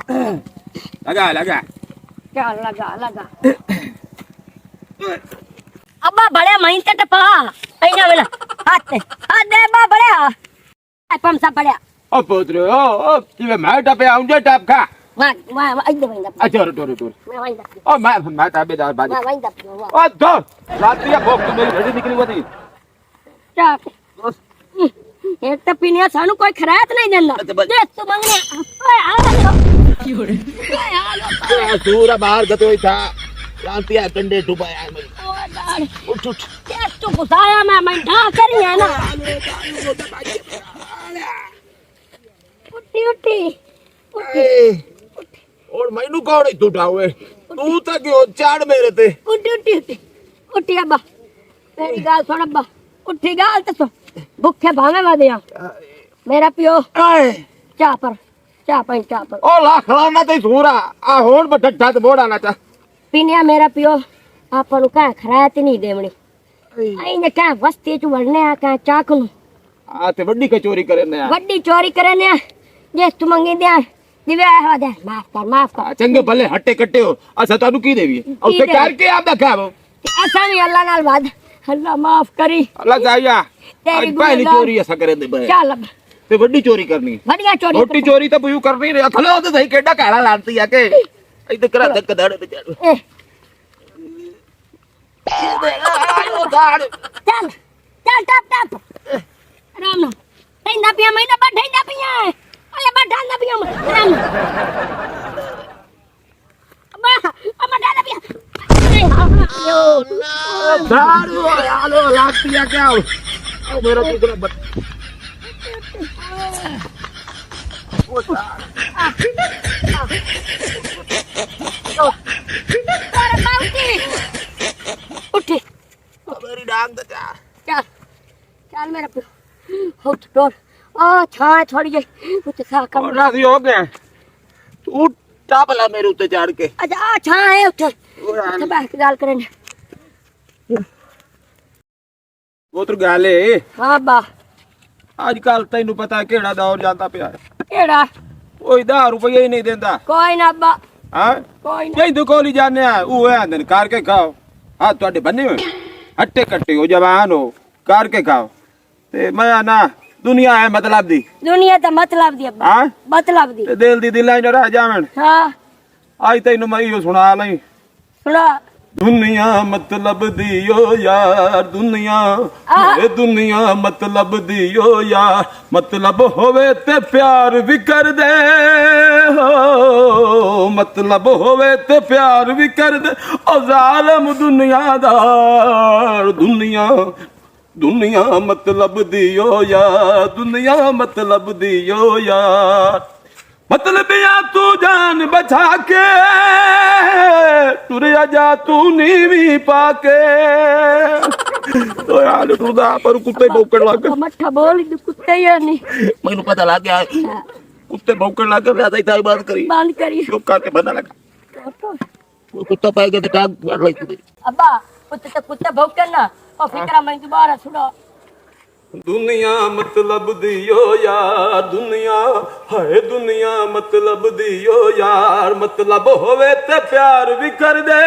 लगा लगा क्या लगा लगा अब्बा बड़े महीन के टपा ऐना वेला हाथ दे बा बड़े पम सा बड़े ओ पुत्र ओ ये मैं टपे आऊंगे टप खा वाह आई दे वंदा अच्छा टोरे टोरे मैं वंदा ओ मैं ताबेदार बाजी मैं वंदा ओ दो रातिया भोग तो मेरी रेडी निकली हुई क्या एक तो पीनिया सानू कोई खरात नहीं देना दे तू मंगने ओए आ की हो रे सूरा बाहर गतोई था शांतिया कंडे डुबाया मेरी उठ उठ क्या तू गुस्साया मैं ढा करी है ना उठी उठी और मैनू कौन तू उठावे तू तो क्यों चाड़ मेरे ते उठी उठी उठी उठी अब्बा मेरी गाल सुन अब्बा उठी गाल तो सुन भूखे भावे वादिया मेरा पियो चाह पर ओ लाख लाना ते सूरा आ होण बठठा ते बोड़ा ना चा पीनिया मेरा पियो आपन का खरात नहीं देवनी आई ने का वस्ती च वड़ने आ का चाक नु आ ते बड़ी कचोरी करे ने बड़ी चोरी करे ने जे तू मंगी दे दिवे आवा दे माफ कर चंगे भले हट्टे कट्टे हो असा तानू की देवी उसे करके आप दखावो असा भी अल्लाह नाल वाद अल्लाह माफ करी अल्लाह जाया तेरी पहली चोरी ऐसा करे दे बे चल अब ते बड़ी चोरी करनी बढ़िया चोरी छोटी चोरी तो बुयू करनी रे खलो तो सही केडा काला लानती है के इधर करा धक धड़ पे चल चल चल टप राम ना ठंडा पिया मैं ना ठंडा पिया अरे बा ठंडा पिया राम अब्बा अम्मा ठंडा पिया दारू आलो लागती है क्या ओ मेरा कितना बट उठी मेरी डांग तो जा चल चल मेरा हो तो आ छाए थोड़ी जे कुछ सा कम और रात हो गया तू टापला मेरे ऊते चढ़ के अच्छा आ छाए उठ बैठ के गाल करें वो तो गाले हां बा आजकल तैनू पता केड़ा दौर जाता पिया केड़ा ओए 10 रुपये ही नहीं देंदा कोई ना बा हां कोई ना यही दुकानी जाने आ वो है दिन करके खाओ हां ਤੁਹਾਡੇ ਬੰਨੇ ਹੋਏ हट्टे कट्टे हो जवान हो करके खाओ ते मैं ना दुनिया है मतलब दी दुनिया तो मतलब दी अब्बा हां मतलब दी ते दिल दी दिलां च रह जावन हां आज तैनू मैं यो सुना लई सुना दुनिया मतलब दियो यार दुनिया ए दुनिया मतलब दियो यार मतलब होवे ते प्यार भी कर दे हो मतलब होवे ते प्यार भी कर दे ओ जालिम दुनियादार दुनिया दुनिया मतलब दियो यार दुनिया मतलब दियो यार मतलब या तू जान बचा के तुरे जा तू नीवी पाके तो यार तू दा पर कुत्ते भौंकण लग मठा बोल कुत्ते ही नहीं मैनू पता लग गया कुत्ते भौंकण लग गया था बात करी चुप करके बना लगा वो कुत्ता पाए गया तो टांग मार ली अब्बा कुत्ते भौंकण ना और फिक्रा मैं दोबारा सुना दुनिया मतलब दियो यार दुनिया है दुनिया मतलब दियो यार मतलब होवे ते प्यार भी कर दे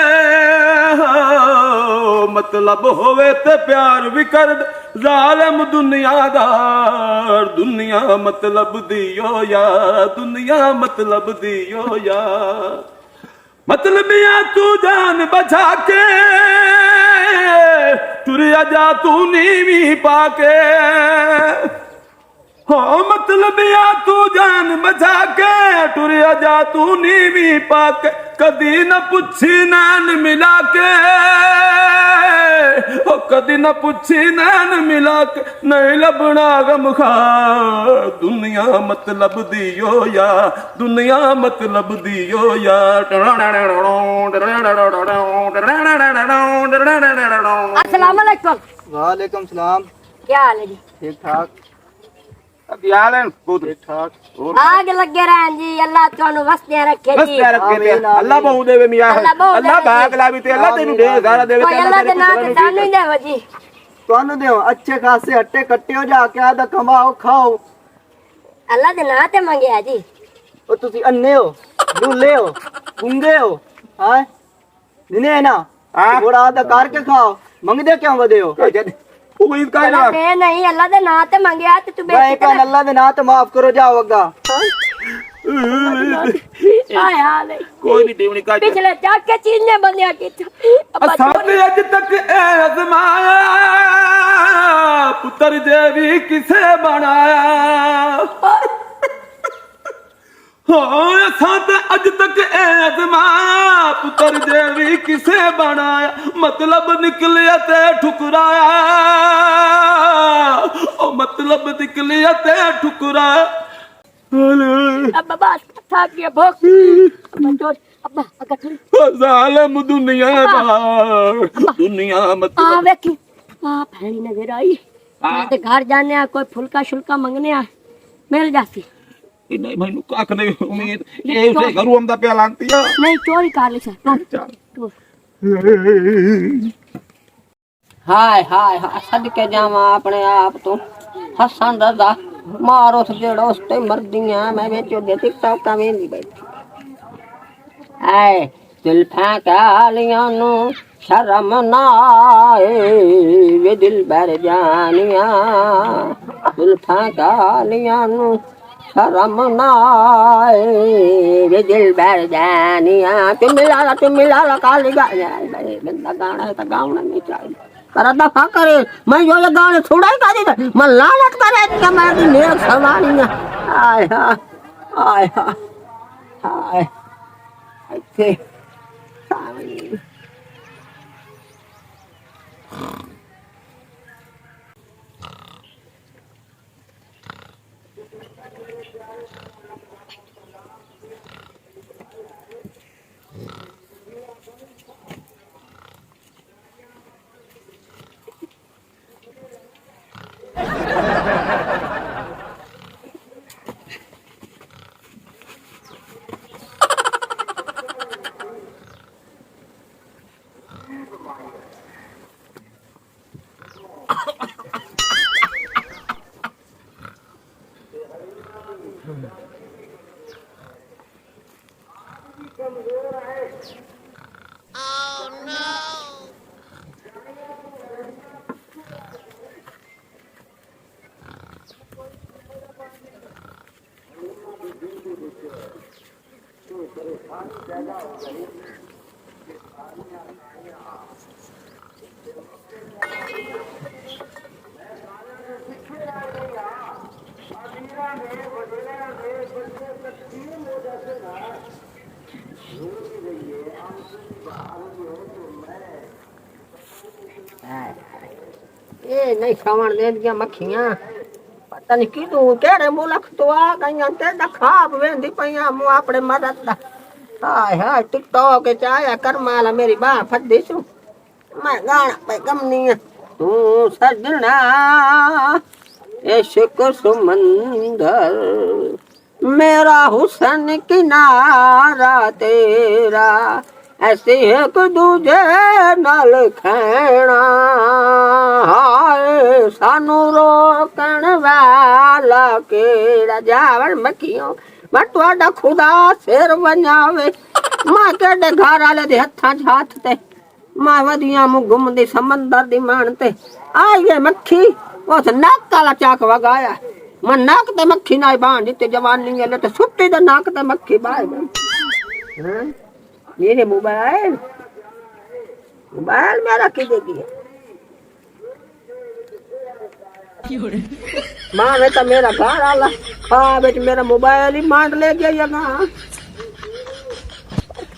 मतलब होवे ते प्यार भी कर दे जालिम दुनियादार दुनिया मतलब दियो यार दुनिया मतलब दियो यार मतलब या तू जान बचा के तुरिया जा तू नीवी पाके हाँ मतलब या तू जान बचा के तुरिया जा तू नीवी पाके कदी न पुछी नैन मिला के कदी न पुछी नैन मिला के नहीं लबना गम खा दुनिया मतलब दियो यार दुनिया मतलब दियो यार अस्सलाम वालेकुम वालेकुम सलाम। क्या हाल है जी ठीक ठाक यार ठीक ठाक आग लगे रहन जी अल्लाह थानू वस्ते रखे बस जी यार रखे अल्लाह बहु देवे मियां अल्लाह भाग लावी ते अल्लाह तेनु ढेर सारा देवे कोई अल्लाह दे नाम ते सानू ही देवो जी ਤੁਹਾਨੂੰ ਦਿਓ अच्छे खासे हट्टे कट्टे हो जा के ਆਦਾ कमाओ खाओ अल्लाह दे नाम ते मंगया जी ਉਹ ਤੁਸੀਂ ਅੰਨੇ ਹੋ दूल्हे हो गुंगे हो हाँ जिन्हें है ना हाँ। थोड़ा आधा कार के खाओ मंगदे क्यों बदे हो उम्मीद का चला दे नहीं अल्लाह दे नाम ते मंगया ते तू भाई का अल्लाह दे ना तो माफ करो जाओ वगा हाय हाल कोई नहीं देवनी का पिछले जाके चीज ने बंदिया की साथ अज तक आजमाया पुत्र देवी किसे बनाया हाँ साथ अज तक आजमाया पुत्र देवी किसे बनाया मतलब निकलिया ते ठुकराया ओ मतलब निकलिया ते ठुकराया अब बस था के भूख बंदोर अब्बा अगर थोड़ी जालिम दुनिया दुनिया मत आ वेखी आ भैणी नजर आई मैं ते घर जाने आ कोई फुलका शुल्का मंगने आ मिल जाती नहीं मैनू कख नहीं उम्मीद ये उसे घरू आंदा पिया लांती है नहीं चोरी कर ले सर हाय हाय हाय सदके जावा अपने आप तो हसन रजा मारो जेड़ो उस ते मरदियां मैं बेचो दे टिकटॉक का वेंदी बैठी आए जुल्फां कालियां नु शर्म ना आए वे दिल भर जानिया जुल्फां कालियां नु शर्म ना आए वे दिल भर जानिया तुम मिला ला काली गा बंदा गाना है तो गाना नहीं चाहिए कर दफा करे मैं जो ये गाने छोड़ा ही कर दी मैं लानत करे कि मैं की नेक सवारी है हाय हाय हाय हाय अच्छे ये नहीं खावण दे दिया मक्खियां पता नहीं कि तू केड़े मुल्क तो आ गईयां ते खाब वेंदी पईयां मु अपने मदद दा हाय हाय टिकटॉक च आया करमाला मेरी बाह फद्दी सु मैं गाना पे गमनी तू सजना इश्क समंदर मेरा हुस्न किनारा तेरा ऐसे एक दूजे नाल खैना हाय सानू रोकण वाला केड़ा जावण मक्खियों मैं तुहाडा खुदा सिर वजावे मां केडे घर वाले दे हत्थां च हाथ ते मां वदियां मु घुमदी समंदर दी मान ते आइए मक्खी उस नक वाला चाक वगाया मैं नाक ते मक्खी ना बांध दी जवानी ले ते सुट्टी दे नाक ते मक्खी बाय मेरे मोबाइल मेरा की देगी माँ ने तो मेरा घर आला हाँ बेच मेरा मोबाइल ही मांड ले गया यहाँ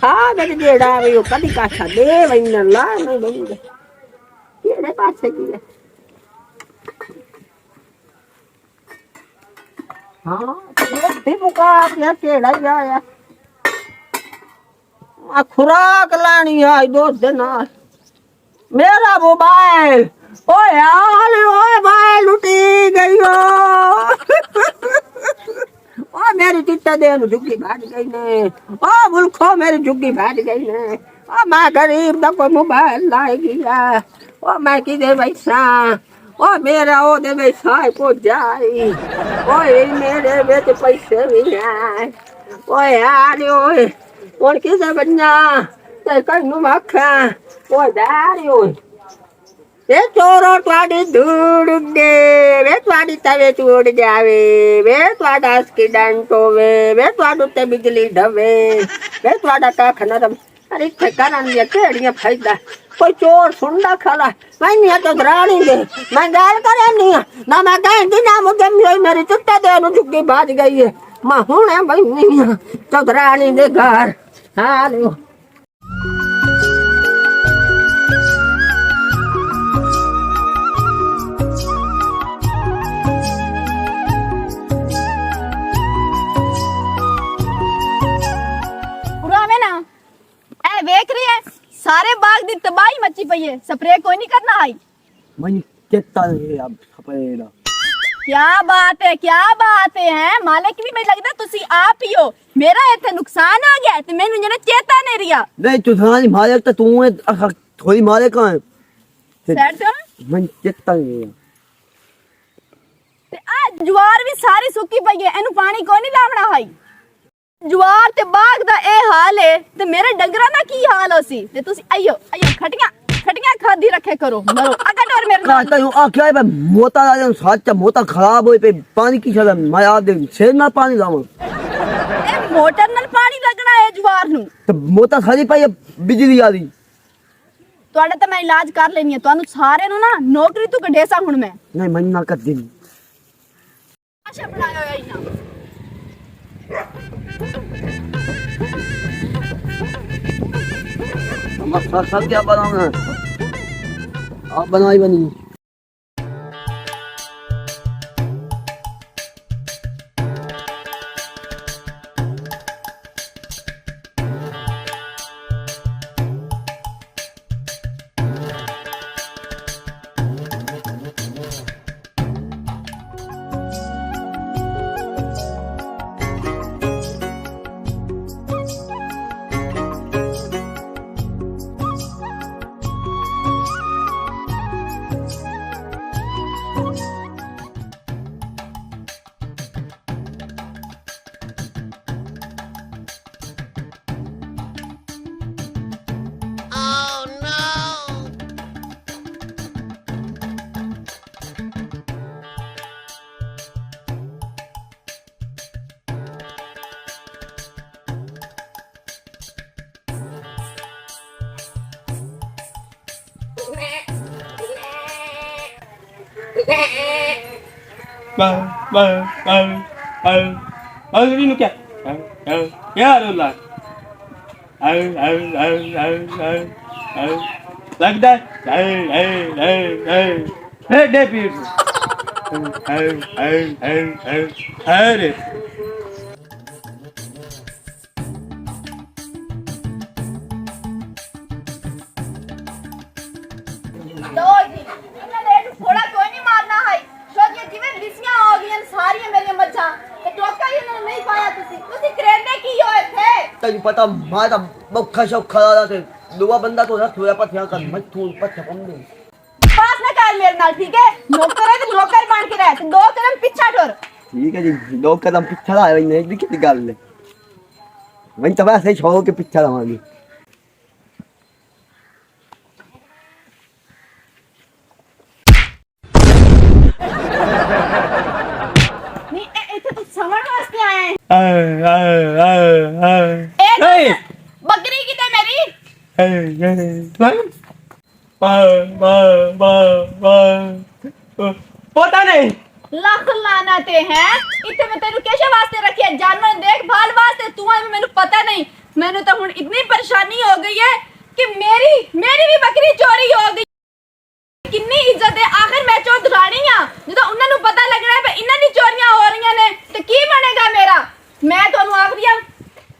हाँ बेच जेड़ा वो कदी काछा दे वही न ला नहीं देंगे ये पास से की हाँ भी मुका क्या केड़ा ही आया खुराक लानी है दोस्त दिन मेरा मोबाइल ओ यार ओ भाई लुटी गई हो ओ मेरी चिट्टा दे झुग्गी भाग गई ने ओ मुल्खो मेरी झुग्गी भाग गई ने ओ मैं गरीब दा कोई मोबाइल लाई गया ओ मैं की दे पैसा ओ मेरा ओ दे पैसा को जाई ओ मेरे बेच पैसे भी है ਓਏ ਆ ਰੇ ਓਏ ਹੁਣ ਕਿਸੇ ਬੰਨਾ ਤੇ ਕੰਨੂ ਮੱਖਾ ਓਏ ਦਾਰੀ ਓਏ ਵੇ ਚੋਰੋ ਤੁਹਾਡੀ ਧੂੜ ਉੱਡੇ ਵੇ ਤੁਹਾਡੀ ਤਵੇ ਚੂੜ ਜਾਵੇ ਵੇ ਤੁਹਾਡਾ ਐਕਸੀਡੈਂਟ ਹੋਵੇ ਵੇ ਤੁਹਾਡੇ ਉੱਤੇ ਬਿਜਲੀ ਡਵੇ ਵੇ ਤੁਹਾਡਾ ਕੱਖ ਨਾ ਰਵੇ ਅਰੇ ਇੱਥੇ ਕਰਨ ਦੀਆਂ ਕਿਹੜੀਆਂ ਫਾਇਦਾ ਕੋਈ ਚੋਰ ਸੁਣਦਾ ਖਲਾ ਮੈਂ ਨਹੀਂ ਤਾਂ ਦਰਾਣੀ ਦੇ ਮੈਂ ਗੱਲ ਕਰਨੀ ਨਾ ਮੈਂ ਕਹਿੰਦੀ ਨਾ ਮੁੱਦੇ ਮੇਰੀ ਚੁੱਟੇ ਦੇ ਨੂੰ ਝੁੱਗੀ ਬਾਜ ਗਈ ਹੈ ਮੈਂ ਹੁਣੇ ਬਈ ਤਾਂ ਦਰਾਣੀ ਦੇ ਘਰ ਹਾਂ ਲਿਓ ਵੇਖ ਰਹੀ ਹੈ ਸਾਰੇ ਬਾਗ ਦੀ ਤਬਾਹੀ ਮੱਚੀ ਪਈ ਹੈ ਸਪਰੇ ਕੋਈ ਨਹੀਂ ਕਰਨਾ ਆਈ मन चेता नहीं अब खपेड़ा ਕੀ ਬਾਤ ਹੈ ਮਾਲਕ ਵੀ ਮੈਨੂੰ ਲੱਗਦਾ ਤੁਸੀਂ ਆਪ ਹੀ ਹੋ ਮੇਰਾ ਇੱਥੇ ਨੁਕਸਾਨ ਆ ਗਿਆ ਤੇ ਮੈਨੂੰ ਜਨਾ ਚੇਤਾ ਨਹੀਂ ਰਿਹਾ नहीं तू थानी मालिक तो तू है थोड़ी मालिक है ਸੈਟ मन चेता नहीं ਤੇ ਆ ਜਵਾਰ ਵੀ ਸਾਰੀ ਸੁੱਕੀ ਪਈ ਹੈ ਇਹਨੂੰ ਪਾਣੀ ਕੋਈ ਨਹੀਂ ਲਾਵਣਾ ਹੋਈ ਜਵਾਰ ਤੇ ਬਾਗ ਦਾ ਇਹ ਹਾਲ ਹੈ ਤੇ ਮੇਰੇ ਡੰਗਰਾਂ ਦਾ ਕੀ ਹਾਲ ਹੋ ਸੀ ਤੇ ਤੁਸੀਂ ਆਇਓ ਖਟੀਆਂ ਖਾਦੀ ਰੱਖੇ ਕਰੋ ਮਰੋ ਅਗਾ ਡੋਰ ਮੇਰੇ ਨਾਲ कहता हूँ आ क्या है मोता साथ मोता खराब हो पे पानी की छल मैं आ दे शेर ना पानी लावा ਇਹ ਮੋਟਰ ਨਾਲ ਪਾਣੀ ਲੱਗਣਾ ਹੈ ਜਵਾਰ ਨੂੰ तो मोता सारी पाई बिजली आ रही ਤੁਹਾਡਾ ਤਾਂ ਮੈਂ ਇਲਾਜ ਕਰ ਲੈਣੀ ਹੈ ਤੁਹਾਨੂੰ ਸਾਰੇ ਨੂੰ ਨਾ ਨੌਕਰੀ ਤੋਂ ਕੱਢੇਸਾ ਹੁਣ ਮੈਂ नहीं मन ना कर दी ਆਸ਼ਾ ਬਣਾਇਆ ਹੋਇਆ ਇਹਨਾਂ हम सब क्या बनाऊंगा आप बनाई बनी ਨੂੰ ਕਿਆ ਯਾਰ ਅੱਲਾ ਲੱਗਦਾ ਹੈ ਡੇ ਪੀਰ ਹੈ ਲੋ ਜੀ ਇਹਨਾਂ ਦੇ ਥੋੜਾ ਕੋਈ ਨਹੀਂ ਮਾਰਨਾ ਹੈ ਕਿਉਂਕਿ ਜਿਵੇਂ ਲਿਸੀਆਂ ਹੋ ਗਈਆਂ ਸਾਰੀਆਂ ਮੇਰੀਆਂ ਮੱਝਾਂ ਤੇ ਟੋਕਾ ਹੀ ਇਹਨਾਂ ਨੂੰ ਨਹੀਂ ਪਾਇਆ ਤੁਸੀਂ ਕਰੇਂਦੇ ਕੀ ਹੋ ਇੱਥੇ तेन पता मारा बखा शौखा रहा थे दुआ बंदा तो रख हुआ पथिया कर मत तू पथ कम दे पास ना कर मेरे नाल ठीक है नौकर है तो नौकर बन के रह ते दो कदम पीछे टुर ठीक है जी दो कदम पीछे आए वही नहीं कितनी गल है वही तो वैसे छोड़ के पीछे रवांगी नहीं इथे तो समझ वास्ते आए हैं Hey! बकरी किधर मेरी पता नहीं ਲੱਖ ਲਾਨਤੇ ਹੈ ਇੱਥੇ ਮੈਂ ਤੈਨੂੰ ਕਿਹਦੇ ਵਾਸਤੇ ਰੱਖਿਆ ਜਾਨਵਰ ਦੇਖਭਾਲ ਵਾਸਤੇ ਤੂੰ ਐਵੇਂ ਮੈਨੂੰ ਪਤਾ ਨਹੀਂ ਮੈਨੂੰ ਤਾਂ ਹੁਣ ਇਤਨੀ ਪਰੇਸ਼ਾਨੀ ਹੋ ਗਈ ਹੈ ਕਿ ਮੇਰੀ ਵੀ ਬੱਕਰੀ ਚੋਰੀ ਹੋ ਗਈ ਕਿੰਨੀ ਇੱਜ਼ਤ ਹੈ ਆਖਰ ਮੈਂ ਚੋਰ ਦੁਰਾਣੀ ਆ ਜਦੋਂ ਉਹਨਾਂ ਨੂੰ ਪਤਾ ਲੱਗਣਾ ਹੈ ਇਹਨਾਂ ਦੀ ਚੋਰੀਆਂ ਹੋ ਰਹੀਆਂ ਨੇ ਤੇ ਕੀ ਬਣੇਗਾ ਮੇਰਾ ਮੈਂ ਤੁਹਾਨੂੰ ਆਖਦੀ ਆ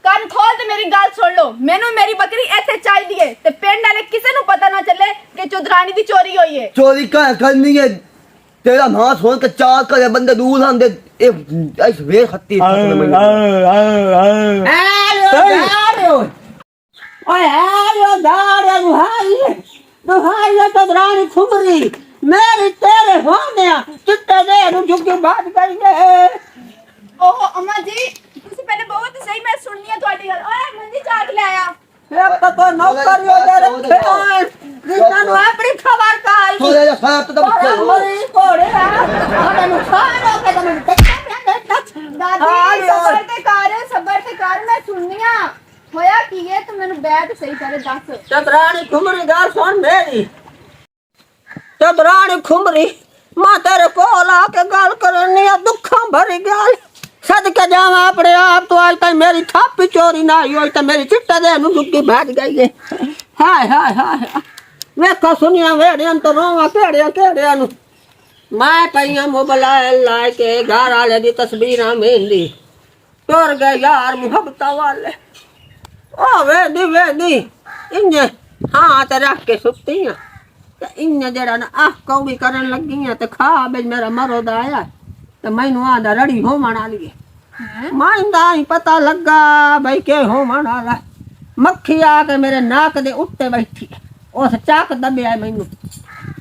ਕੰਨ ਖੋਲ ਤੇ ਮੇਰੀ ਗੱਲ ਸੁਣ ਲਓ ਮੈਨੂੰ ਮੇਰੀ ਬੱਕਰੀ ਇੱਥੇ ਚਾਹੀਦੀ ਹੈ ਤੇ ਪਿੰਡ ਵਾਲੇ ਕਿਸੇ ਨੂੰ ਪਤਾ ਨਾ ਚੱਲੇ ਕਿ ਚੌਧਰਾਣੀ ਦੀ ਚੋਰੀ ਹੋਈ ਹੈ चोरी क्या करनी है तेरा ना सोन के चार करे बंदे दूर आंदे इस वे खत्ती ਓਏ ਆਇਓ ਦਾੜੇ ਦੁਹਾਈ ਤਾਂ ਦਰਾਣੀ ਖੁੰਬਰੀ ਮੇਰੀ ਤੇਰੇ ਹੋਣਿਆ ਚਿੱਟੇ ਦੇ ਨੂੰ ਝੁੱਗੀ ਬਾਤ ਕਰੀਏ ਓਹ ਅਮਾ ਜੀ ਤੁਸੀਂ ਤੁਸੀਂ ਪਹਿਲੇ ਬਹੁਤ ਸਹੀ ਮੈਂ ਸੁਣਨੀ ਆ ਤੁਹਾਡੀ ਗੱਲ ਓਏ ਮੰਜੀ ਚਾਟ ਲੈ ਆਇਆ ਇੱਕ ਤਾਂ ਨੌਕਰੀ ਉਹਦੇ ਰੱਖੇ ਹੋਏ ਜਿਨ੍ਹਾਂ ਨੂੰ ਆਪਣੀ ਖਬਰ ਕਾਈ ਥੋੜਾ ਜਿਹਾ ਸਾਥ ਤਾਂ ਪਿੱਛੇ ਹੋ ਮਰੀ ਘੋੜੇ ਆ ਉਹਨਾਂ ਨੂੰ ਖਾਣ ਹੋ ਕੇ ਤਾਂ ਮੈਨੂੰ ਦਾਦੀ ਸਬਰ ਤੇ ਕਰ ਮੈਂ ਸੁਣਨੀ ਆ ਹੋਇਆ ਕੀ ਹੈ ਤੂੰ ਮੈਨੂੰ ਬੈਠ ਸਹੀ ਕਰੇ ਦੱਸ ਚੰਦਰਾਣੀ ਖੁਮਰੀ ਗੱਲ ਸੁਣ ਮੇਰੀ ਚੰਦਰਾਣੀ ਖੁਮਰੀ ਮੈਂ ਤੇਰੇ ਕੋਲ ਆ ਕੇ ਗੱਲ ਕਰਨੀ ਆ ਦੁੱਖਾਂ ਭਰੀ ਗੱਲ ਸਦਕੇ ਜਾਵਾਂ ਆਪਣੇ ਆਪ ਤੋਂ ਅੱਜ ਤੱਕ ਮੇਰੀ ਥਾਪੀ ਚੋਰੀ ਨਾ ਹੋਈ ਤਾਂ ਮੇਰੀ ਚਿੱਟੇ ਦੇ ਨੂੰ ਦੁੱਕੀ ਭੱਜ ਗਈ ਹੈ ਹਾਏ ਹਾਏ ਹਾਏ ਵੇਖੋ ਸੁਣਿਆ ਵੇੜਿਆਂ ਤੋਂ ਰੋਵਾਂ ਕਿਹੜਿਆਂ ਨੂੰ ਮੈਂ ਪਈਆਂ ਮੋਬਾਈਲ ਲਾ ਕੇ ਘਰ ਵਾਲੇ ਦੀ ਤਸਵੀਰਾਂ ਮੇਂਦੀ ਟੁਰ ਗਏ ਯਾਰ ਮੁਹੱਬਤਾਂ ਵਾਲੇ ਉਹ ਵੇਦੀ ਇੰਨੇ ਹਾਂ ਤੇ ਰੱਖ ਕੇ ਸੁੱਤੀ ਆ ਤੇ ਇੰਨੇ ਜਿਹੜਾ ਨਾ ਆਹ ਕੌੜੀ ਕਰਨ ਲੱਗੀ ਆ ਤੇ ਖਾ ਬੇ ਮੇਰਾ ਮਰੋ ਦਾ ਆਇਆ ਤੇ ਮੈਨੂੰ ਆਦਾ ਰੜੀ ਹੋਵਣ ਵਾਲੀ ਹੈ ਮੈਨੂੰ ਤਾਂ ਹੀ ਪਤਾ ਲੱਗਾ ਬਈ ਕਿ ਹੋਵਣ ਵਾਲਾ ਮੱਖੀ ਆ ਕੇ ਮੇਰੇ ਨਾਕ ਦੇ ਉੱਤੇ ਬੈਠੀ ਉਸ ਚੱਕ ਦਬਿਆ ਮੈਨੂੰ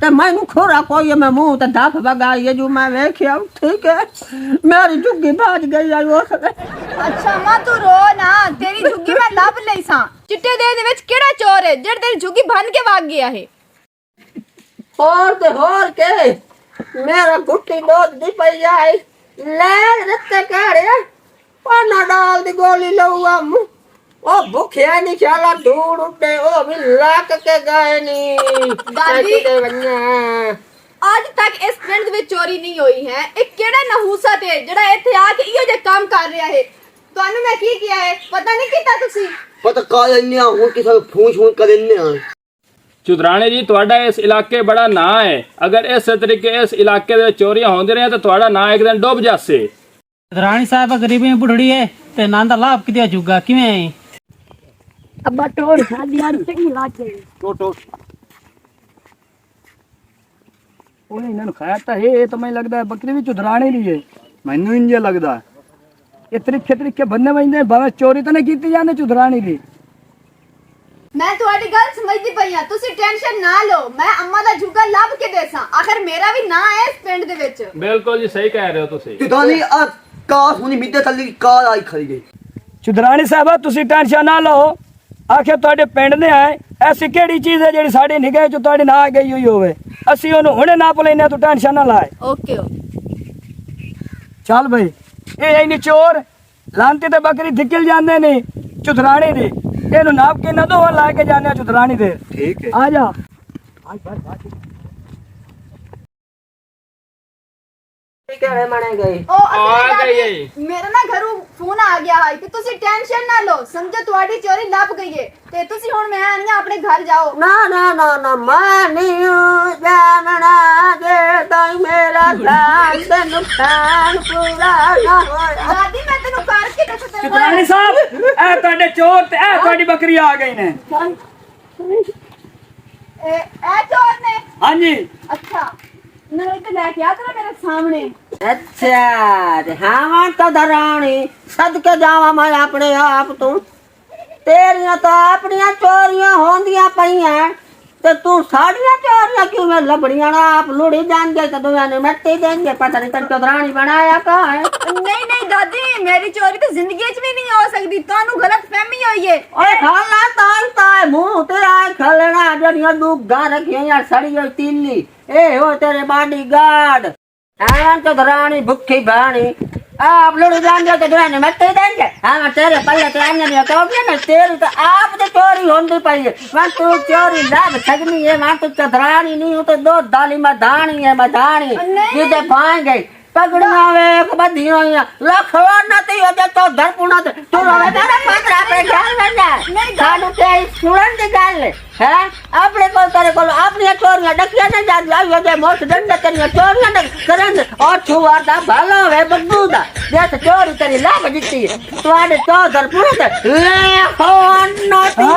ਤੇ ਮੈਨੂੰ ਖੋਰਾ ਕੋਈ ਮੈਂ ਮੂੰਹ ਤੇ ਧੱਫ ਵਗਾਈ ਜੋ ਮੈਂ ਵੇਖਿਆ ਠੀਕ ਹੈ ਮੇਰੀ ਝੁੱਗੀ ਭੱਜ ਗਈ ਆ ਉਸ ਅੱਛਾ ਮਾਂ ਤੂੰ ਰੋ ਨਾ ਤੇਰੀ ਝੁੱਗੀ ਮੈਂ ਲੱਭ ਲਈ ਸਾਂ ਚਿੱਟੇ ਦੇ ਵਿੱਚ ਕਿਹੜਾ ਚੋਰ ਹੈ ਜਿਹੜਾ ਤੇਰੀ ਝੁੱਗੀ ਭੰਨ ਕੇ ਵਗ ਗਿਆ ਹੈ ਹੋਰ ਕੇ ਮੇਰਾ ਗੁੱਟੀ ਦੁੱਧ ਦੀ ਪਈ ਆਈ ਲੈ ਰੱਤੇ ਕਾੜਿਆ ਪਾਣਾ ਡਾਲ ਦੀ ਗੋਲੀ ਲਊਆ ਉਹ ਭੁੱਖਿਆ ਨਹੀਂ ਚਾਲਾ ਧੂੜ ਉੱਤੇ ਉਹ ਵੀ ਲੱਕ ਕੇ ਗਏ ਨੀ ਦਾਦੀ ਦੇ ਬੰਨਾ ਅੱਜ ਤੱਕ ਇਸ ਪਿੰਡ ਦੇ ਵਿੱਚ ਚੋਰੀ ਨਹੀਂ ਹੋਈ ਹੈ ਇਹ ਕਿਹੜਾ ਨਹੂਸਤ ਹੈ ਜਿਹੜਾ ਇੱਥੇ ਆ ਕੇ ਇਹੋ ਜਿਹਾ ਕੰਮ ਕਰ ਰਿਹਾ ਹੈ ਤੁਹਾਨੂੰ ਮੈਂ ਕੀ ਕਿਹਾ ਹੈ ਪਤਾ ਨਹੀਂ ਕੀਤਾ ਤੁਸੀਂ ਪਤਾ ਕਾ ਲੈਣੇ ਆ ਹੁਣ ਕਿਸੇ ਫੋਨ ਕਰ ਲੈਣੇ ਆ ਚੁਦਰਾਣੇ ਜੀ ਤੁਹਾਡਾ ਇਸ ਇਲਾਕੇ ਬੜਾ ਨਾਂ ਹੈ ਅਗਰ ਇਸ ਤਰੀਕੇ ਇਸ ਇਲਾਕੇ ਦੇ ਚੋਰੀਆਂ ਹੁੰਦੀਆਂ ਰਹੀਆਂ ਤਾਂ ਤੁਹਾਡਾ ਨਾਂ ਇੱਕ ਦਿਨ ਡੁੱਬ ਜਾਸੇ ਰਾਣੀ ਸਾਹਿਬ ਗਰੀਬੀ ਬੁढ़ड़ी है ते ਨਾਂ ਦਾ ਲਾਭ ਕਿਤੇ ਜੂਗਾ ਕਿਵੇਂ ਅੱਬਾ ਟੋੜ ਸਾਡੀ ਯਾਰ ਚੰਗੀ ਲੱਗੇ ਉਹਨੇ ਇਹਨਾਂ ਨੂੰ ਖਾਇਆ ਤਾਂ ਇਹ ਤਾਂ ਮੈਨੂੰ ਲੱਗਦਾ ਬੱਕਰੀ ਵੀ ਚੁਦਰਾਣੇ ਲਈ ਹੈ ਮੈਨੂੰ ਇੰਜ ਲੱਗਦਾ ਇਹ ਤਰੀਕੇ ਬੰਨੇ ਵੰਦੇ ਭਾਵੇਂ ਚੋਰੀ ਤਾਂ ਨਹੀਂ ਕੀਤੀ ਜਾਂਦੇ ਚੁਦਰਾਣੇ ਲਈ ਮੈਂ ਤੁਹਾਡੀ ਗੱਲ ਸਮਝਦੀ ਪਈ ਹਾਂ ਤੁਸੀਂ ਟੈਨਸ਼ਨ ਨਾ ਲਓ ਮੈਂ ਅੰਮਾ ਦਾ ਝੁੱਗਾ ਲੱਭ ਕੇ ਦੇਸਾਂ ਆਖਰ ਮੇਰਾ ਵੀ ਨਾਂ ਹੈ ਇਸ ਪਿੰਡ ਦੇ ਵਿੱਚ ਬਿਲਕੁਲ ਜੀ ਸਹੀ ਕਹਿ ਰਹੇ ਹੋ ਤੁਸੀਂ ਚੁਦਰਾਣੀ ਆ ਕਾਰ ਹੁਣੀ ਮਿੱਦੇ ਥੱਲੇ ਕਾਰ ਆਈ ਖੜੀ ਗਈ ਚੁਦਰਾਣੀ ਸਾਹਿਬਾ ਤੁਸੀਂ ਟੈਨਸ਼ਨ ਨਾ ਲਓ ਆਖੇ ਤੁਹਾਡੇ ਪਿੰਡ ਨੇ ਆਏ ਐਸੀ ਕਿਹੜੀ ਚੀਜ਼ ਹੈ ਜਿਹੜੀ ਸਾਡੇ ਨਿਗਾਹ ਚ ਤੁਹਾਡੇ ਨਾਲ ਗਈ ਹੋਈ ਹੋਵੇ ਅਸੀਂ ਉਹਨੂੰ ਹੁਣੇ ਨਾਪ ਲੈਨੇ ਤੂੰ ਟੈਨਸ਼ਨ ਨਾ ਲਾਏ ਓਕੇ ਚੱਲ ਬਈ ਇਹ ਇੰਨੀ ਚੋਰ ਲਾਂਤੀ ਤੇ ਬੱਕਰੀ ਨਿਕਲ ਜਾਂਦੇ ਨੇ ਚੁਦਰਾਣੀ ਦੀ ਇਹਨੂੰ ਨਾਪ ਕੇ ਨਾ ਦੋ ਲਾ ਕੇ ਜਾਂਦੇ ਚੁਦਰਾਣੀ ਦੇ ਠੀਕ ਹੈ ਆ ਜਾ ਕਿਹੜੇ ਮਣੇ ਗਏ ਆ ਗਈ ਮੇਰਾ ਨਾ ਘਰੋਂ ਫੋਨ ਆ ਗਿਆ ਹੈ ਕਿ ਤੁਸੀਂ ਟੈਨਸ਼ਨ ਨਾ ਲਓ ਸਮਝੋ ਤੁਹਾਡੀ ਚੋਰੀ ਲੱਭ ਗਈ ਹੈ ਤੇ ਤੁਸੀਂ ਹੁਣ ਮੈਂ ਆਣੀ ਆਪਣੇ ਘਰ ਜਾਓ ਨਾ ਮੈਂ ਨਹੀਂ ਜਾਣਨਾ ਜੇ ਤਾਈ ਮੇਰਾ ਸਾਥ ਤੇ ਨੁਕਸਾਨ ਪੂਰਾ ਨਾ ਹੋਇਆ ਦਾਦੀ ਮੈਂ ਤੈਨੂੰ ਕਰਕੇ ਦੱਸਾਂ ਚੁਦਰਾਣੀ ਸਾਹਿਬ ਇਹ ਤੁਹਾਡੇ ਚੋਰ ਤੇ ਇਹ ਤੁਹਾਡੀ ਬੱਕਰੀ ਆ ਗਈ ਨੇ ਇਹ ਚੋਰ ਨੇ ਹਾਂਜੀ ਅੱਛਾ ਨਹੀਂ ਤੇ ਲੈ ਕੇ ਆ ਤੇਰਾ ਮੇਰੇ ਸਾਹਮਣੇ ਅੱਛਾ ਤੇ ਹਾਂ ਤਾਂ ਦਰਾਣੀ ਸਦਕੇ ਜਾਵਾਂ ਮੈਂ ਆਪਣੇ ਆਪ ਤੋਂ ਤੇਰੀਆਂ ਤਾਂ ਆਪਣੀਆਂ ਚੋਰੀਆਂ ਹੁੰਦੀਆਂ ਪਈਆਂ ਤੇ ਤੂੰ ਸਾਡੀਆਂ ਚੋਰੀਆਂ ਕਿਉਂ ਲੱਭਣੀਆਂ ਨਾ ਆਪ ਲੁੜੀ ਜਾਂਦੇ ਤੇ ਦੋਵਾਂ ਨੇ ਮੱਟੀ ਦੇਂਗੇ ਪਤਾ ਨਹੀਂ ਤੈਨੂੰ ਦਰਾਣੀ ਬਣਾਇਆ ਕਾ ਹੈ ਨਹੀਂ ਦਾਦੀ ਮੇਰੀ ਚੋਰੀ ਤਾਂ ਜ਼ਿੰਦਗੀ 'ਚ ਵੀ ਨਹੀਂ ਹੋ ਸਕਦੀ ਤੁਹਾਨੂੰ ਗਲਤ ਫਹਿਮੀ ਹੋਈ ਹੈ ਓਏ ਖਾਲਾ ਤਾਂ ਮੂੰਹ ਤੇ ਆਏ ਖਲਣਾ ਜਿਹੜੀਆਂ ਦੁੱਗਾ ਰੱਖੀਆਂ ਯਾਰ ਸੜੀ ਹੋਈ ਤੀਲੀ ਇਹ ਹੋ ਤੇਰੇ ਬਾਡੀਗਾਰਡ ਐਂ ਤਾਂ ਦਰਾਣੀ ਭੁੱਖੀ ਬਾਣੀ आप लोग जान जाते जो है मैं देंगे हाँ तेरे पल्ले तो आने नहीं तो ना तेरी तो आप तो चोरी होती पई है मैं तू चोरी लाभ छगनी है मैं तो चदरानी नहीं हूँ तो दो दाली मधानी है मधानी जिसे पाएंगे पगड़ियां वे बधी हुई लखवा नती हो जा तो धरपुना तू रोवे मेरा पकड़ा पे ख्याल में जा सानू ते सुनन दी गल है अपने को तेरे को अपनी चोरियां डकिया न जा जाई हो जा मोट डंडा तेरी चोरियां न करन और छुआ दा भलो है बग्गू दा जैसे चोरी तेरी लाभ जीती तुम्हारे तो धरपुना ले हो नती